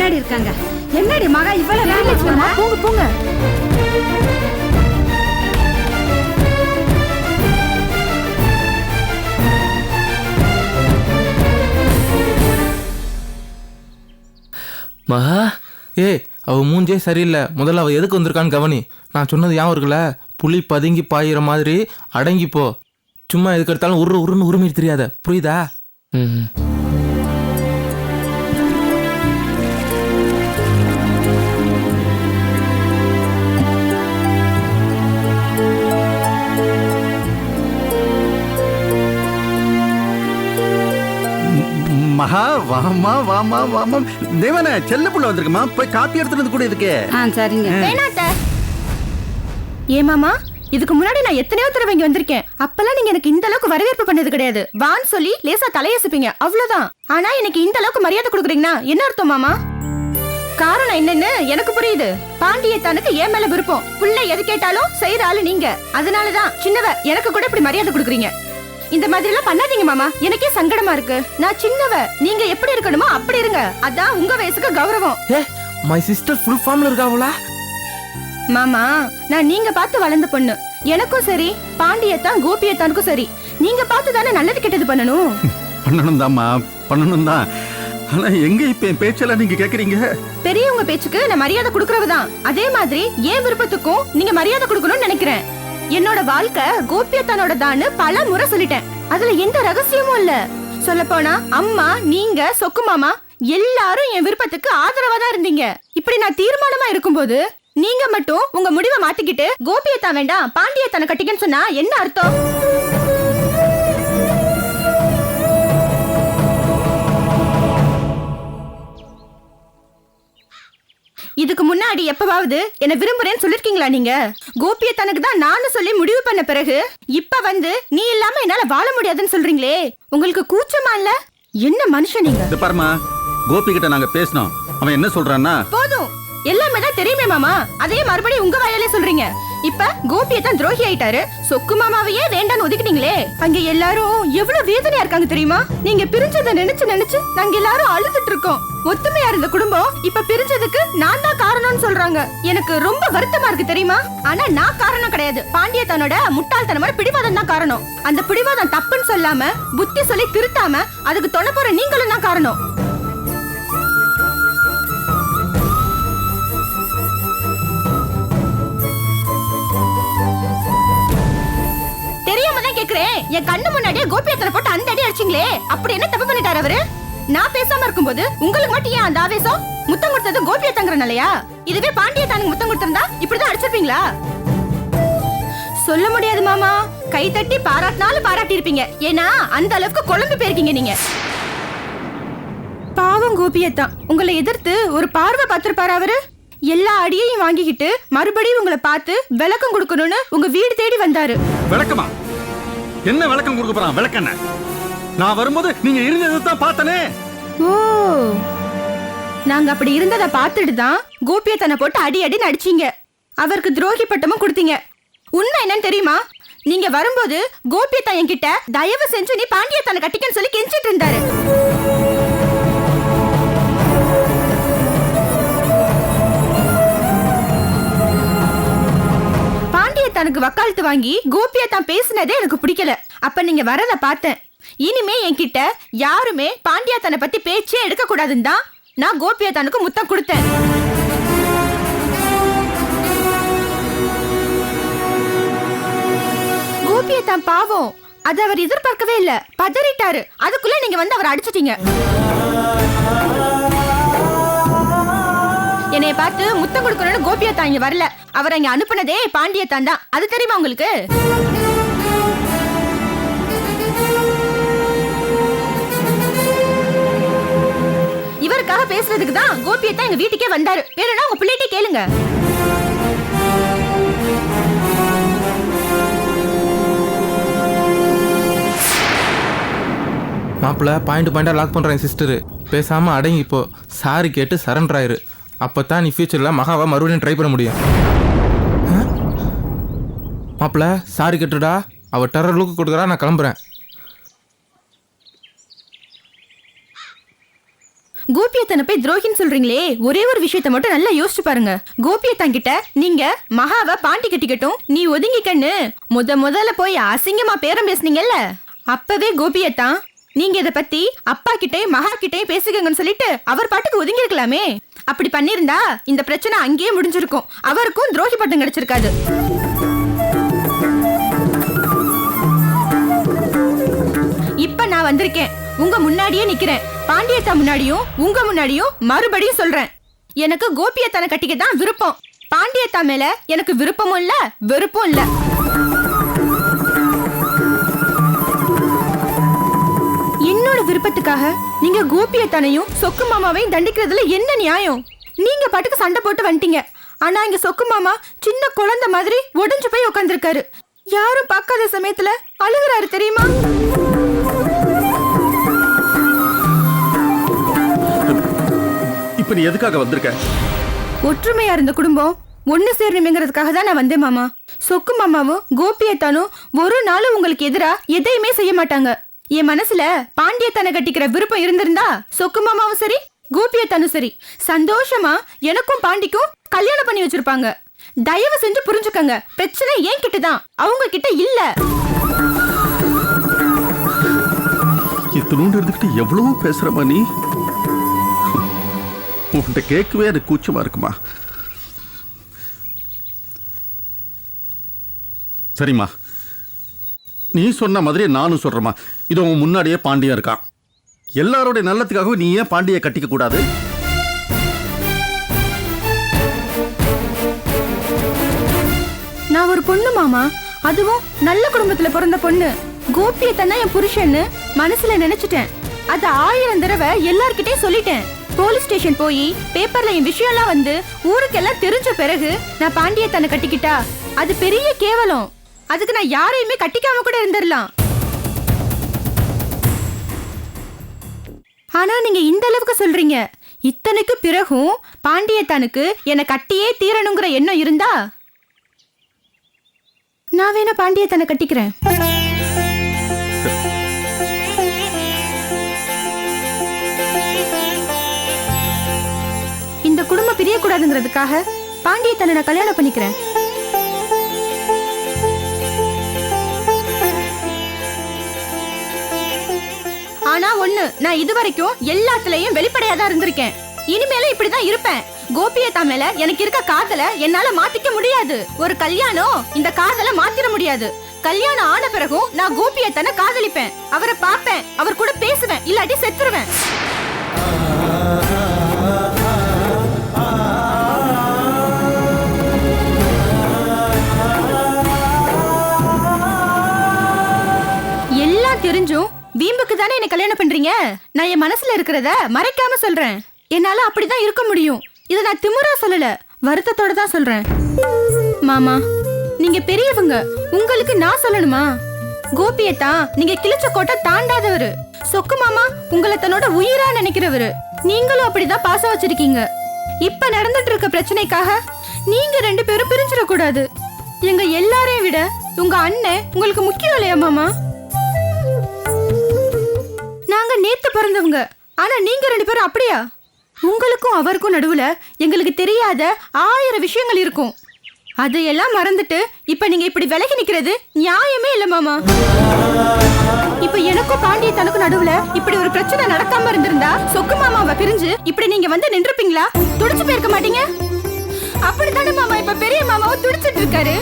பின்னாடி இருக்காங்க. என்னடி மகா இவ்வளவு போங்க போங்க. மகா ஏய், அவ மூஞ்சே சரியில்லை. முதல்ல அவ எதுக்கு வந்திருக்கான்னு கவனி. நான் சொன்னது ஞாபகம் இருக்குல்ல, புலி பதுங்கி பாயிற மாதிரி அடங்கிப்போ. சும்மா எதுக்கு எடுத்தாலும் உருன்னு உரிமை தெரியாத, புரியுதா? ம். மகா வாமா வாமா வாமா. தேவனே செல்ல புள்ள வந்திருக்குமா, போய் காப்பி எடுத்துட்டு கூட இதுக்கு. சரிங்க. வேணாத்த. ஏமாமா, இதுக்கு முன்னாடி நான் எத்தனையோ தடவை இங்க வந்திருக்கேன். அப்பெல்லாம் நீங்க எனக்கு இந்த அளவுக்கு வரவேற்பு பண்ணது கிடையாது. வான்னு சொல்லி லேசா தலையசிப்பீங்க, அவ்வளவுதான். ஆனா எனக்கு இந்த அளவுக்கு மரியாதை கொடுக்குறீங்கன்னா என்ன அர்த்தம் மாமா? காரணம் என்னன்னு எனக்கு புரியுது. பாண்டியத்தானுக்கு ஏன் மேல விருப்பம். புள்ள எது கேட்டாலும் செய்யற ஆளு நீங்க. அதனாலதான் சின்னவ எனக்கு கூட இப்படி மரியாதை கொடுக்குறீங்க. இந்த மாதிரி எல்லாம் பண்ணாதீங்க மாமா, எனக்கே சங்கடமா இருக்கு. நான் சின்னவ, நீங்க எப்படி இருக்கணுமோ அப்படி இருங்க. அதான் உங்க வயசுக்கு கௌரவம். ஏ, மை சிஸ்டர் ஃபுல் ஃபார்ம்ல இருக்காவளா? மாமா, நான் நீங்க பார்த்து வளர்ந்த பொண்ணு. எனக்கும் சரி, பாண்டியத்தான் கோபியத்தானுக்கும் சரி, நீங்க பார்த்து தானே நல்லது கெட்டது பண்ணணும். பண்ணணும் தான்மா, பண்ணணும் தான். ஆனா எங்க இப்ப என் பேச்செல்லாம் நீங்க கேக்குறீங்க? பெரியவங்க பேச்சுக்கு நான் மரியாதை கொடுக்கறவதான். அதே மாதிரி ஏன் விருப்பத்துக்கும் நீங்க மரியாதை கொடுக்கணும்னு நினைக்கிறேன். என்னோட வாழ்க்கை கோபியத்தானோட தான்னு பல முறை சொல்லிட்டேன். அதுல எந்த ரகசியமும் இல்ல. சொல்ல போனா அம்மா, நீங்க, சொக்கு மாமா எல்லாரும் என் விருப்பத்துக்கு ஆதரவா தான் இருந்தீங்க. இப்படி நான் தீர்மானமா இருக்கும்போது நீங்க மட்டும் உங்க முடிவை மாத்திக்கிட்டு கோபியத்தான் வேண்டாம் பாண்டியத்தான கட்டிக்கன்னு சொன்னா என்ன அர்த்தம்? இதுக்கு முன்னாடி எப்பவாவது என்ன விரும்புறேன்னு சொல்லிருக்கீங்களா நீங்க? கோபியத்தானுக்கு தான் நானும் சொல்லி முடிவு பண்ண பிறகு இப்ப வந்து நீ இல்லாம என்னால வாழ முடியாதுன்னு சொல்றீங்களே, உங்களுக்கு கூச்சமா இல்ல? என்ன மனுஷன் நீங்க? இது பாருமா, கோபி கிட்ட நாங்க பேசணும். அவன் என்ன சொல்றான்னா, போதும், எல்லாமே தான் தெரியுமே மாமா, அதே மறுபடியும் உங்க வாயாலே சொல்றீங்க. இப்ப கோபியத்தான் துரோகி ஆயிட்டாரு, சொக்கு மாமாவையே வேண்டான்னு ஒதுக்கிட்டீங்களே. அங்க எல்லாரும் எவ்வளவு வேதனையா இருக்காங்க தெரியுமா? நீங்க பிரிஞ்சதை நினைச்சு நாங்க எல்லாரும் அழுதுட்டு இருக்கோம். ஒத்துமையா இருந்த குடும்பம் இப்ப பிரிஞ்சதுக்கு நான் தான் காரணம்னு சொல்றாங்க. எனக்கு ரொம்ப வருத்தமா இருக்கு தெரியுமா? ஆனா நான் காரணம் கிடையாது. பாண்டியத்தானோட முட்டாள்தனமான பிடிவாதம் தான் காரணம். அந்த பிடிவாதம் தப்புன்னு சொல்லாம புத்தி சொல்லி திருத்தாம அதுக்கு தொண போற நீங்களும் தான் காரணம். தெரியாம தான் கேக்குறேன். என் கண்ணு முன்னாடியே கோபியத்தனை போட்டு அந்த அடி அடிச்சிங்களே, அப்படி என்ன தப்பு பண்ணிட்டாரு அவரு? நான் பேசாம இருக்கும்போது உங்களுக்கு மட்டும் ஏன் அந்த ஆவேசம்? முத்தம் கொடுத்தது கோபியத்தங்கறனாலயா? இதுவே பாண்டியத்தானுக்கு முத்தம் கொடுத்திருந்தா இப்படிதான் அடிச்சிருப்பீங்களா? சொல்ல முடியாது மாமா, கை தட்டி பாராட்டினாலும் பாராட்டி இருப்பீங்க. ஏன்னா அந்த அளவுக்கு குழம்பு போயிருக்கீங்க நீங்க. பாவம் கோபியத்தான் உங்களை எதிர்த்து ஒரு பார்வை பார்த்திருப்பாரு அவரு. எல்லா அடியையும் வாங்கிக்கிட்டு மறுபடியும் உங்களை பார்த்து விளக்கம் கொடுக்கணும்னு உங்க வீடு தேடி வந்தாரு. விளக்கமா? என்ன விளக்கம் கொடுக்க போறான்? விளக்கண்ண நான் வரும்போது நீங்க இருந்ததான் பார்த்தனே. ஓ, நாங்க அப்படி இருந்ததை பார்த்துட்டு தான் கோபியத்தனை போட்டு அடி அடி நடிச்சீங்க. அவருக்கு துரோகி பட்டமும் கொடுத்தீங்க. உண்மை என்னன்னு தெரியுமா? நீங்க வரும்போது கோபியத்தான் என்கிட்ட தயவு செஞ்சு நீ பாண்டியத்தனை கட்டிக்கன்னு சொல்லி கெஞ்சிட்டு இருந்தாரு. பாண்டியத்தானுக்கு வக்காலத்து வாங்கி கோபியத்தான் பேசினதே எனக்கு பிடிக்கல. அப்ப நீங்க வரத பார்த்தேன். இனிமே என்கிட்ட யாருமே பாண்டியத்தானை பத்தி பேச்சே எடுக்க கூடாதுன்னு தான் நான் கோபியத்தானுக்கு முத்தம் கொடுத்தேன். கோபியத்தான் பாவம், அது அவர் எதிர்பார்க்கவே இல்ல, பதறிட்டாரு. அதுக்குள்ள நீங்க வந்து அவர் அடிச்சிட்டீங்க. என்னைய பார்த்து முத்தம் கொடுக்கணும்னு கோபியத்தான் இங்க வரல. அவர் அங்க அனுப்புனதே பாண்டியத்தான் தான். அது தெரியுமா உங்களுக்கு? இவருக்காக பேசுறதுக்கு தான் கோபியத்தான் எங்க வீட்டுக்கே வந்தாரு. வேணும்னா உங்க பிள்ளைகிட்டே கேளுங்க. மாப்பிள்ள பாயிண்டா லாக் பண்றேன் சிஸ்டரு. பேசாம அடங்கி இப்போ சாரி கேட்டு சரண்டர் ஆயிரு. அப்பதான் நீ ஃபியூச்சர்ல மகாவை மறுபடியும் ட்ரை பண்ண முடியும். மாப்பிள்ள சாரி கேட்டுடா. அவ டெரர் லுக்கு கொடுக்குறா, நான் கிளம்புறேன். கோபியத்தனை போய் துரோகின்னு சொல்றீங்களே, ஒரே ஒரு விஷயத்த மட்டும் நல்லா யோசிச்சு பாருங்க. கோபியத்தன் கிட்ட நீங்க மகாவை பாண்டி கட்டிக்கட்டும், நீ ஒதுங்கிக்கன்னு முதல்ல போய் அசிங்கமா பேரம் பேசுனீங்கல்ல, அப்பவே கோபியத்தான் நீங்க இத பத்தி அப்பா கிட்டயும் மகா கிட்டயும் பேசுங்கன்னு சொல்லிட்டு அவர் பாட்டுக்கு ஒதுங்கி இருக்கலாமே. அப்படி பண்ணிருந்தா இந்த பிரச்சனை அங்கேயே முடிஞ்சிருக்கும், அவருக்கும் துரோகி பட்டம் கிடைச்சிருக்காது. இப்ப நான் வந்திருக்கேன், உங்க முன்னாடியே நிக்கிறேன். பாண்டியத்தா முன்னாடியும் உங்க முன்னாடியும் மறுபடியும் சொல்றேன், எனக்கு கோபியத்தானை கட்டிக்க தான் விருப்பம். பாண்டியத்தா மேல எனக்கு விருப்பமும் இல்ல வெறுப்பும் இல்ல. என்னோட விருப்பத்துக்காக நீங்க கோபியத்தானையும் சொக்கு மாமாவையும் தண்டிக்கிறதுல என்ன நியாயம்? நீங்க பாட்டுக்கு சண்டை போட்டு வந்துட்டீங்க. ஆனா இங்க சொக்கு மாமா சின்ன குழந்தை மாதிரி உடைஞ்சு போய் உட்காந்துருக்காரு. யாரும் பார்க்காத சமயத்துல அழுகுறாரு தெரியுமா? இப்ப நீ எதுக்காக வந்திருக்க? ஒற்றுமையா இருந்த குடும்பம் ஒண்ணு சேரணுங்கிறதுக்காக தான் நான் வந்தேன் மாமா. சொக்கு மாமாவும் கோபியத்தானும் ஒரு நாளும் உங்களுக்கு எதிரா எதையுமே செய்ய மாட்டாங்க. என் மனசுல பாண்டியத்தானை கட்டிக்கிற விருப்பம் இருந்திருந்தா சொக்கு மாமாவும் சரி கோபியத்தானும் சரி சந்தோஷமா எனக்கும் பாண்டிக்கும் கல்யாணம் பண்ணி வச்சிருப்பாங்க. தயவு செஞ்சு புரிஞ்சுக்கங்க, பிரச்சனை ஏன் கிட்டதான், அவங்க கிட்ட இல்ல. இத்தனோண்டு இருந்துகிட்டு எவ்வளவோ பேசுறமா நீ. உன்கிட்ட கேட்கவே எனக்கு கூச்சமா இருக்குமா? சரிம்மா, நீ சொன்ன மாதிரி நானும் சொல்றேம்மா. இதோ உன் முன்னாடியே பாண்டியன் இருக்கான். எல்லாரோட நல்லத்துக்காகவே நீ ஏன் பாண்டியை கட்டிக்க கூடாது? நான் ஒரு பொண்ணு மாமா, அதுவும் நல்ல குடும்பத்துல பிறந்த பொண்ணு. கோபியத்தானா என் புருஷன்னு மனசுல நினைச்சிட்டேன். அது 1000 தடவை எல்லார்கிட்டயும் சொல்லிட்டேன். போலீஸ் ஸ்டேஷன் போய் பேப்பர்ல என் விஷயம்லாம் வந்து ஊருக்கெல்லாம் தெரிஞ்ச பிறகு நான் பாண்டியத்தானை கட்டிக்கிட்டா அது பெரிய கேவலம். அதுக்கு நான் யாரையுமே கட்டிக்காம கூட இருந்துடலாம். ஆனா நீங்க இந்த அளவுக்கு சொல்றீங்க. இத்தனைக்கு பிறகும் பாண்டியத்தானுக்கு என்னை கட்டியே தீரணுங்கிற எண்ணம் இருந்தா நான் வேணா பாண்டியத்தானை கட்டிக்கிறேன். இந்த குடும்பம் பிரியக்கூடாதுங்கிறதுக்காக பாண்டியத்தானை நான் கல்யாணம் பண்ணிக்கிறேன். ஆனா ஒண்ணு, நான் இதுவரைக்கும் எல்லாத்துலயும் வெளிப்படையா தான் இருந்திருக்கேன். இனிமேல இப்படிதான் இருப்பேன். கோபியத்தா மேல எனக்கு இருக்க காதல என்னால மாத்திக்க முடியாது. ஒரு கல்யாணம் இந்த காதல மாத்திர முடியாது. கல்யாணம் ஆன பிறகும் நான் கோபியத்தான காதலிப்பேன், அவரை பார்ப்பேன், அவர் கூட பேசுவேன், இல்லாட்டி செத்துருவேன். எல்லாம் தெரிஞ்சும் வீம்புக்கு தானே என்ன கல்யாணம் பண்றீங்க? நான் என் மனசுல இருக்கிறத மறைக்காம சொல்றேன். என்னால அப்படிதான் இருக்க முடியும். இத நான் திமிரா சொல்லல, வருத்தத்தோட தான் சொல்றேன். மாமா, நீங்க பெரியவங்க, உங்களுக்கு நான் சொல்லணுமா? கோபியத்தா நீங்க கிழிச்ச கோட்டை தாண்டாதவரு. சொக்கு மாமா உங்களை தன்னோட உயிரா நினைக்கிறவரு. நீங்களும் அப்படிதான் பாசம் வச்சிருக்கீங்க. இப்ப நடந்துட்டு இருக்க பிரச்சனைக்காக நீங்க 2 பேரும் பிரிஞ்சிடக்கூடாது. எங்க எல்லாரையும் விட உங்க அண்ணன் உங்களுக்கு முக்கியம் இல்லையா மாமா? நாங்க நேத்து பிறந்தவங்க, ஆனா நீங்க 2 பேரும் அப்படியா? உங்களுக்கும் அவருக்கும் நடுவுல எங்களுக்கு தெரியாத 1000 விஷயங்கள் இருக்கும். அதையெல்லாம் மறந்துட்டு இப்ப நீங்க இப்படி விலகி நிக்கிறது நியாயமே இல்ல மாமா. இப்ப எனக்கும் பாண்டியத்தானுக்கும் நடுவுல இப்படி ஒரு பிரச்சனை நடக்காம இருந்திருந்தா சொக்கு மாமாவை பிரிஞ்சு இப்படி நீங்க வந்து நின்றுப்பீங்களா? துடிச்சு போயிருக்க மாட்டீங்க? அப்படித்தானே மாமா இப்ப பெரிய மாமாவும் துடிச்சிட்டு இருக்காரு.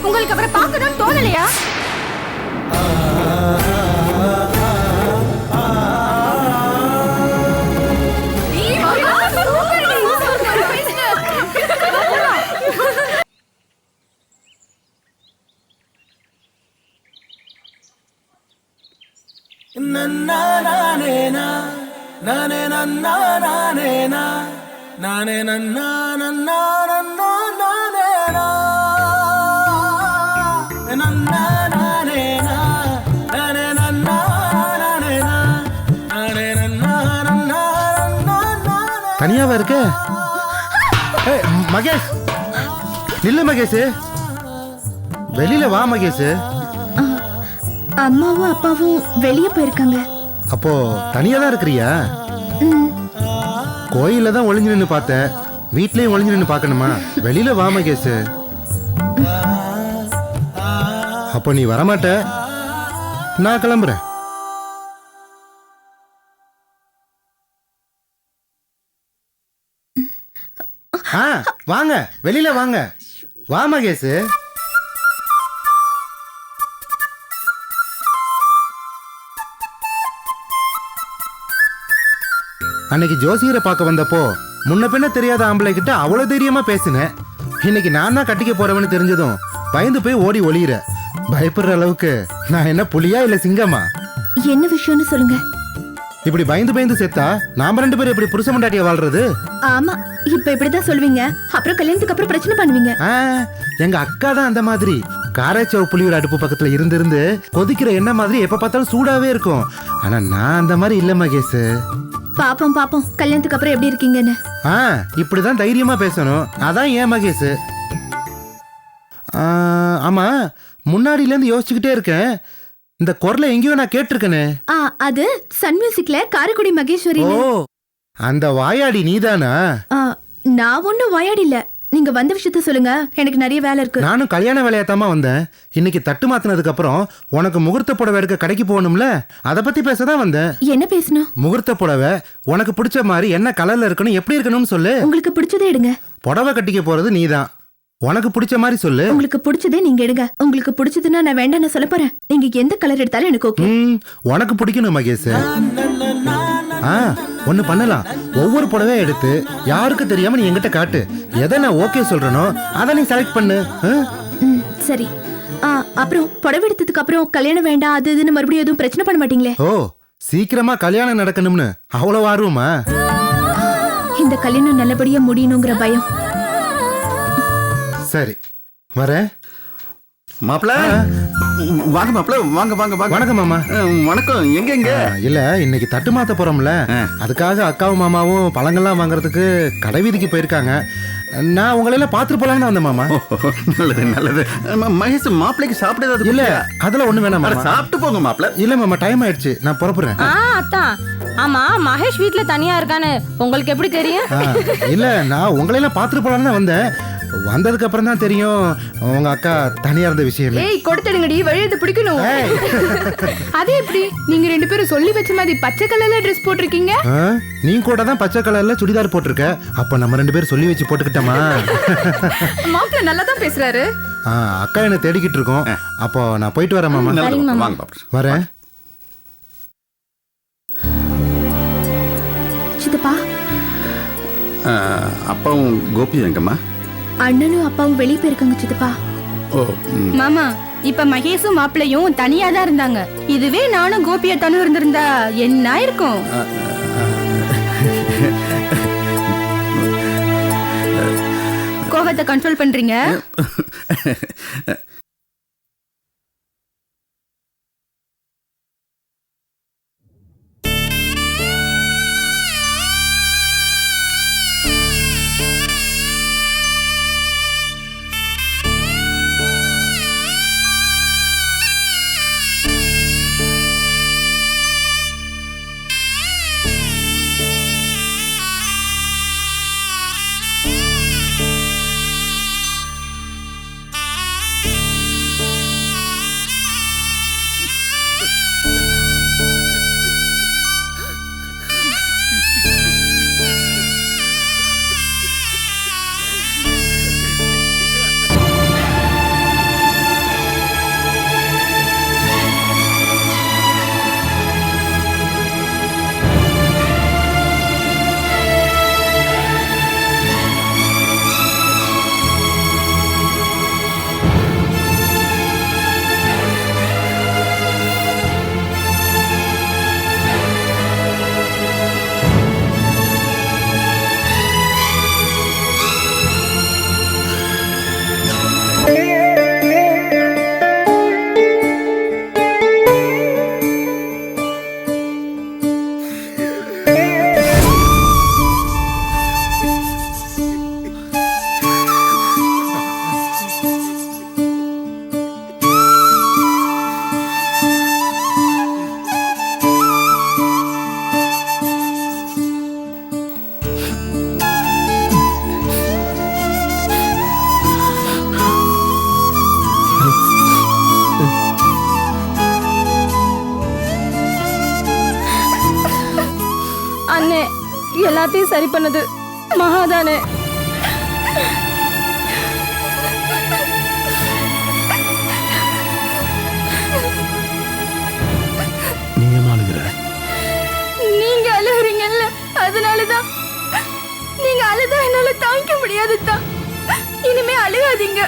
உங்களுக்கு அவரை பார்க்கணும்னு தோணலையா? தனியாவா இருக்க? மகேஷ் நில்லு மகேஷ், வெளியில வா மகேஷ். அம்மாவும் அப்பாவும் வெளியே போயிருக்காங்க. அப்போ தனியா தான் இருக்கிறியா? கோயில்ல தான் ஒளிஞ்சு நின்று பார்த்தேன், வீட்லயும் ஒளிஞ்சு நின்று பார்க்கணுமா? வெளியில வா மகேஷ். அப்போ நீ வரமாட்ட, நான் கிளம்புறேன். வாங்க, வெளியில வாங்க. வா மகேஷ். அன்னைக்கு ஜோசியரை பார்க்க வந்தப்போ முன்ன பின்ன தெரியாத ஆம்பளை கிட்ட அவ்வளவு தைரியமா பேசினேன். இன்னைக்கு நான் தான் கட்டிக்க போறவன்னு தெரிஞ்சதும் பயந்து போய் ஓடி ஒளியிற. பயப்படுற அளவுக்கு நான் என்ன புலியா இல்ல சிங்கமா? என்ன விஷயம்னு சொல்லுங்க. இப்படி பயந்து பயந்து செத்தா நாம 2 பேரும் எப்படி புருஷ முண்டாட்டியா வாழ்றது? ஆமா, இப்ப இப்படிதான் சொல்வீங்க, அப்புறம் கல்யாணத்துக்கு அப்புறம் பிரச்சனை பண்ணுவீங்க. எங்க அக்கா தான் அந்த மாதிரி. காரைச்சவ புளியூர் அடுப்பு பக்கத்துல இருந்து கொதிக்கிற எண்ணெய் மாதிரி எப்ப பார்த்தாலும் சூடாவே இருக்கும். ஆனா நான் அந்த மாதிரி இல்ல மகேஷ். பாப்போம் பாப்போம் கல்யாணத்துக்கு அப்புறம் எப்படி இருக்கீங்கன்னு. இப்படிதான் தைரியமா பேசணும். அதான் ஏன் மகேஷ். ஆமா, முன்னாடில இருந்து யோசிச்சுக்கிட்டே இருக்கேன், இந்த குரலை எங்கேயோ நான் கேட்டிருக்கேனே. அது சன் மியூசிக்ல காரைக்குடி மகேஸ்வரி. ஓ, அந்த வாயாடி நீதானா? நான் ஒன்னும் வாயாடி இல்ல. நீங்க வந்த விஷயத்த சொல்லுங்க, எனக்கு நிறைய வேலை இருக்கு. நானும் கல்யாண வேலையாத்தாமா வந்தேன். இன்னைக்கு தட்டு மாத்தினதுக்கு அப்புறம் உனக்கு முகூர்த்த புடவை எடுக்க கடைக்கு போகணும்ல, அதை பத்தி பேசதான் வந்தேன். என்ன பேசணும்? முகூர்த்த புடவை உனக்கு பிடிச்ச மாதிரி என்ன கலர்ல இருக்கணும், எப்படி இருக்கணும்னு சொல்லு. உங்களுக்கு பிடிச்சதே எடுங்க. புடவை கட்டிக்க போறது நீதான், உனக்கு பிடிச்ச மாதிரி சொல்லு. உங்களுக்கு பிடிச்சதே நீங்க எடுங்க. உங்களுக்கு பிடிச்சதுன்னா நான் வேண்டாம் நான் சொல்ல போறேன். நீங்க எந்த கலர் எடுத்தாலும் எனக்கு ஓகே. உனக்கு பிடிக்கணும் மகேஷ். ஒண்ணு பண்ணலாம், ஒவ்வொரு புடவை எடுத்து யாருக்கு தெரியாம நீ என்கிட்ட காட்டு. எதை நான் ஓகே சொல்றனோ அதை நீ செலக்ட் பண்ணு. சரி. அப்புறம் புடவை எடுத்ததுக்கு அப்புறம் கல்யாணம் வேண்டாம் அது இதுன்னு மறுபடியும் எதுவும் பிரச்சனை பண்ண மாட்டீங்களே? ஓ, சீக்கிரமா கல்யாணம் நடக்கணும்னு அவ்வளவு ஆர்வமா? இந்த கல்யாணம் நல்லபடியா முடியணுங்கிற பயம். சரி, வரேன். மாப்பிள்ள, வாங்க மாப்பிள்ள, வாங்க வாங்க வாங்க. வணக்கம் மாமா. வணக்கம். எங்க இல்ல, இன்னைக்கு தட்டு மாத்த போறோம்ல, அதுக்காக அக்காவும் மாமாவும் பழங்கள்லாம் வாங்குறதுக்கு கடை வீதிக்கு போயிருக்காங்க. நான் உங்களெல்லாம் பாத்துட்டு போலாம்னு வந்தேன் மாமா. நல்லது நல்லது. மகேஷ், மாப்பிள்ளைக்கு சாப்பிட இல்ல, அதெல்லாம் ஒண்ணு வேணாம் மாமா. சாப்பிட்டு போங்க மாப்பிள்ள. இல்ல மாமா, டைம் ஆயிடுச்சு, நான் புறப்படுறேன். அத்தான். ஆமா, மகேஷ் வீட்ல தனியா இருக்கான்னு உங்களுக்கு எப்படி தெரியும்? இல்ல, நான் உங்களெல்லாம் பாத்துட்டு போலாம்னு தான் வந்தேன். வந்ததுக்கு அப்புறம் தான் தெரியும் உங்க அக்கா தனியா இருந்த விஷயம். ஏய், கொடுத்துடுங்கடி, வழியது பிடிக்கணும். அதே எப்படி நீங்க 2 பேரும் சொல்லி வச்ச மாதிரி பச்சை கலர்ல ட்ரெஸ் போட்டிருக்கீங்க? நீ கூட தான் பச்சை கலர்ல சுடிதார் போட்டிருக்க. அப்ப நம்ம 2 பேரும் சொல்லி வச்சு போட்டுக்கிட்டோமா? மாப்பிள்ள நல்லா தான் பேசுறாரு. அக்கா என்ன தேடிக்கிட்டு இருக்கோம். அப்போ நான் போயிட்டு வரேன் மாமா. வாங்க பாப்பா. வரேன். சித்தப்பா, அப்பாவும் கோபி எங்கம்மா? அண்ணனும் அப்பாவும் வெளியே போயிருக்காங்க சித்தப்பா. ஓ, மாமா, இப்ப மகேஷும் மாப்பிள்ளையும் தனியா தான் இருந்தாங்க. இதுவே நானும் கோபியா தானும் இருந்திருந்தா என்ன இருக்கும்? கோபத்தை கண்ட்ரோல் பண்றீங்க. எல்லாத்தையும் சரி பண்ணது மகாதானே. நீ ஏமா அழுகிற? நீங்க அழுகுறீங்கல்ல, அதனாலதான். நீங்க அழுதா என்னால தாங்கிக்க முடியாது தான். இனிமே அழுகாதீங்க.